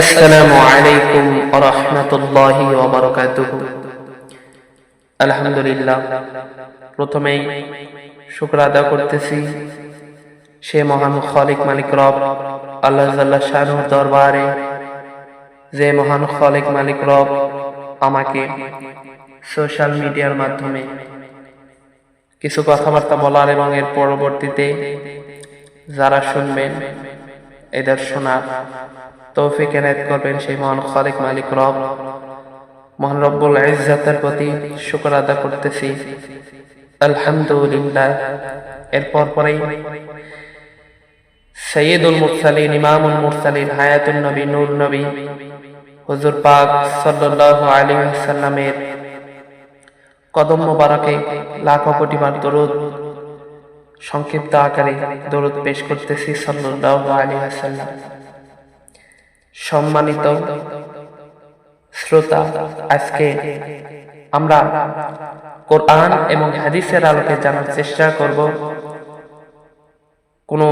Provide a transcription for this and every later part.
আসসালামু আলাইকুম ওয়া রাহমাতুল্লাহি ওয়া বারাকাতুহু। আলহামদুলিল্লাহ, প্রথমেই শুকর আদায় করতেছি সে মহান খালিক মালিক রব আল্লাহ জাল্লা শানুর দরবারে, যে মহান খালিক মালিক রব আমাকে সোশ্যাল মিডিয়ার মাধ্যমে কিছু কথাবার্তা বলার এবং এর পরবর্তীতে যারা শুনবেন এদের শোনার তৌফিক এনায়েত করবেন সেই মহান খালিক মালিক রব মহান রব্বুল ইজ্জাতের প্রতি শুকর আদায় করতেছি আলহামদুলিল্লাহ। এরপর পরেই সাইয়্যিদুল মুরসালিন, ইমামুল মুরসালিন, হায়াতুন নবী, নূর নবী হুজুর পাক সাল্লাল্লাহু আলাইহি ওয়াসাল্লামের কদম মোবারকে লাখো কোটি বার দরুদ সংক্ষিপ্ত আকারে দরুদ পেশ করতেছি সাল্লাল্লাহু আলাইহি ওয়াসাল্লাম। সম্মানিত শ্রোতা, আজকে আমরা কোরআন এবং হাদিসের আলোকে জানার চেষ্টা করব কোন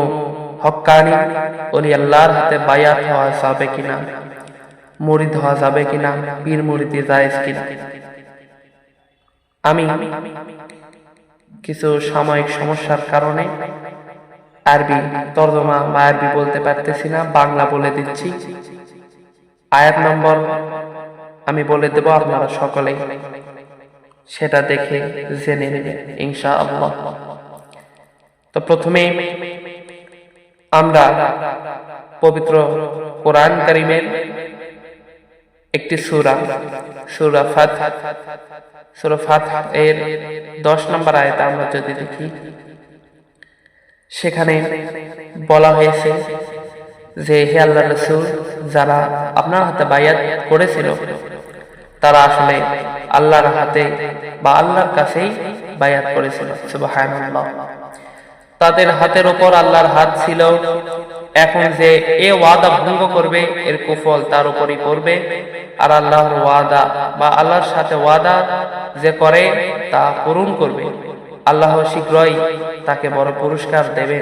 হক্কানি ওলি আল্লাহর হাতে বায়াত হওয়া যাবে কিনা, মুরিদ হওয়া যাবে কিনা, পীর মুরিদি জায়েজ কিনা। আমি কিছু সাময়িক সমস্যার কারণে আরবি তরজমা বা আরবি বলতে পারতেছি না, বাংলা বলে দিচ্ছি। আয়াত নম্বর আমি বলে দেব, আপনারা সকলে সেটা দেখে জেনে নেবেন ইনশাআল্লাহ। তো প্রথমে আমরা পবিত্র কোরআন কারীমের একটি সূরা ফাতহ এর 10 নম্বর আয়াতে আমরা যদি দেখি, সেখানে বলা হয়েছে যে হে আল্লাহর রাসূল, যারা আপনার হাতে বায়াত করেছিল তারা আসলে আল্লাহর হাতে বা আল্লাহর কাছেই বায়াত করেছিল। সুবহানাল্লাহ, তাদের হাতের উপর আল্লাহর হাত ছিল। এখন যে এ ওয়াদা ভঙ্গ করবে এর কুফল তার উপরই পড়বে, আর আল্লাহর ওয়াদা বা আল্লাহর সাথে ওয়াদা যে করে তা পূরণ করবে, আল্লাহ শীঘ্রই তাকে বড় পুরস্কার দেবে।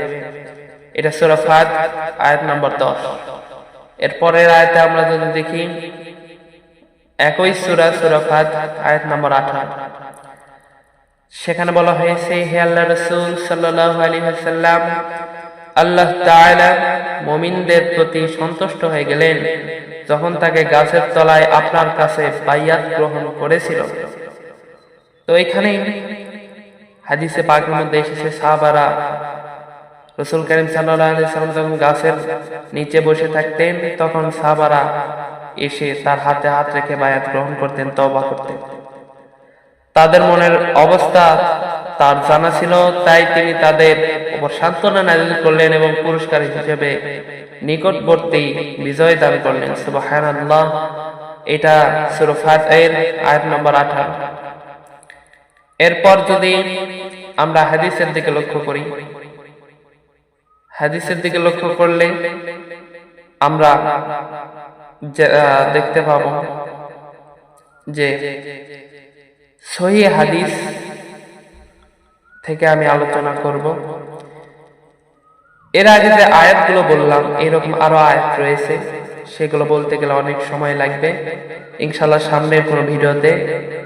এটা সূরা ফাত আয়াত নম্বর 10। এর পরের আয়াতে আমরা যদি দেখি, একই সূরা ফাত আয়াত নম্বর 18, সেখানে বলা হয়েছে হে আল্লাহর রাসূল সাল্লাল্লাহু আলাইহি ওয়াসাল্লাম, আল্লাহ তাআলা মুমিনদের প্রতি সন্তুষ্ট হয়ে গেলেন যখন তাকে গাছের তলায় আপনার কাছে বাইয়াত গ্রহণ করেছিল। তো এখানে হাদিসে পাকের মধ্যে এসেছে সাহাবারা রাসূল কারীম সাল্লাল্লাহু আলাইহি ওয়াসাল্লাম যখন গাছের নিচে বসে থাকতেন তখন সাহাবারা এসে তার হাতে হাত রেখে বায়াত গ্রহণ করতেন, তওবা করতেন। তাদের মনের অবস্থা তার জানা ছিল, তাই তিনি তাদের উপর সান্ত্বনা নাযিল করলেন এবং পুরস্কার হিসেবে নিকটবর্তী বিজয় দান করলেন। সুবহানাল্লাহ, এটা সূরা ফাত এর আয়াত নম্বর 18। এরপর যদি আমরা হাদিসের দিকে লক্ষ্য করি, হাদিসের দিকে লক্ষ্য করলে আমরা দেখতে পাবো যে সহিহ হাদিস থেকে আমি আলোচনা করব। এর আগে যে আয়াতগুলো বললাম এরকম আরো আয়াত রয়েছে, সেগুলো বলতে গেলে অনেক সময় লাগবে। ইনশাআল্লাহ সামনের কোনো ভিডিওতে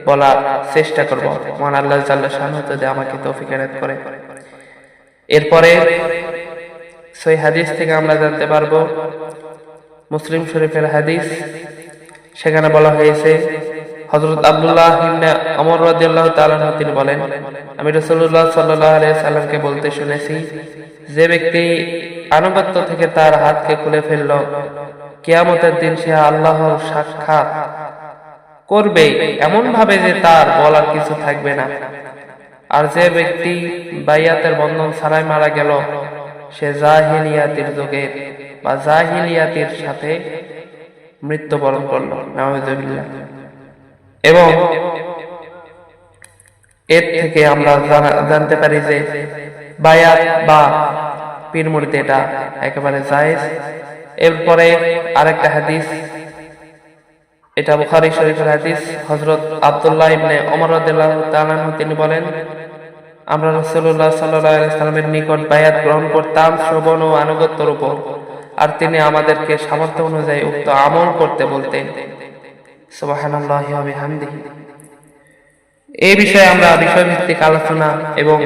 বলার চেষ্টা করব, মহান আল্লাহ জাল্লা শানুহু যদি আমাকে তৌফিক এনায়েত করে। এরপরে সহিহ হাদিস থেকে আমরা জানতে পারবো মুসলিম শরীফের হাদিস, সেখানে বলা হয়েছে হযরত আব্দুল্লাহ ইবনে ওমর রাদিয়াল্লাহু তাআলা আনহু তিনি বলেন, আমি রাসূলুল্লাহ সাল্লাল্লাহু আলাইহি সাল্লামকে বলতে শুনেছি, যে ব্যক্তি আনুগত্য থেকে তার হাতকে খুলে ফেলল, কিয়ামতের দিন সে আল্লাহর সাক্ষাৎ করবে এমন ভাবে যে তার বলার কিছু থাকবে না। আর যে ব্যক্তি বাইয়াতের বন্ধন ছাড়াই মারা গেল, সে জাহিলিয়াতের যুগে বা জাহিলিয়াতের সাথে মৃত্যুবরণ করল। নাউযুবিল্লাহ। এবং এর থেকে আমরা জানতে পারি যে বায়াত বা পীর মুরিদ এটা একেবারে জায়েজ। এরপরে আরেকটা হাদিস, এটা বুখারী শরীফের হাদিস, হযরত আব্দুল্লাহ ইবনে ওমর রাদিয়াল্লাহু তাআলা আনহু তিনি বলেন, আমরা রাসূলুল্লাহ সাল্লাল্লাহু আলাইহি ওয়াসাল্লামের নিকট বায়াত গ্রহণ করতাম শ্রবণ ও আনুগত্যের উপর, আর তিনি আমাদেরকে সামর্থ্য অনুযায়ী উক্ত আমল করতে বলতেন। সুবহানাল্লাহি ওয়া বিহামদিহি। এই বিষয়ে আমরা বিষয়ভিত্তিক আলোচনা এবং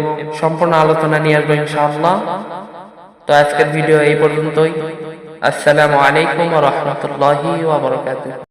সম্পূর্ণ আলোচনা নিয়ে আসবো ইনশাআল্লাহ। তো আজকের ভিডিও এই পর্যন্তই। আসসালামু আলাইকুম ওয়া রাহমাতুল্লাহি ওয়া বারাকাতুহু।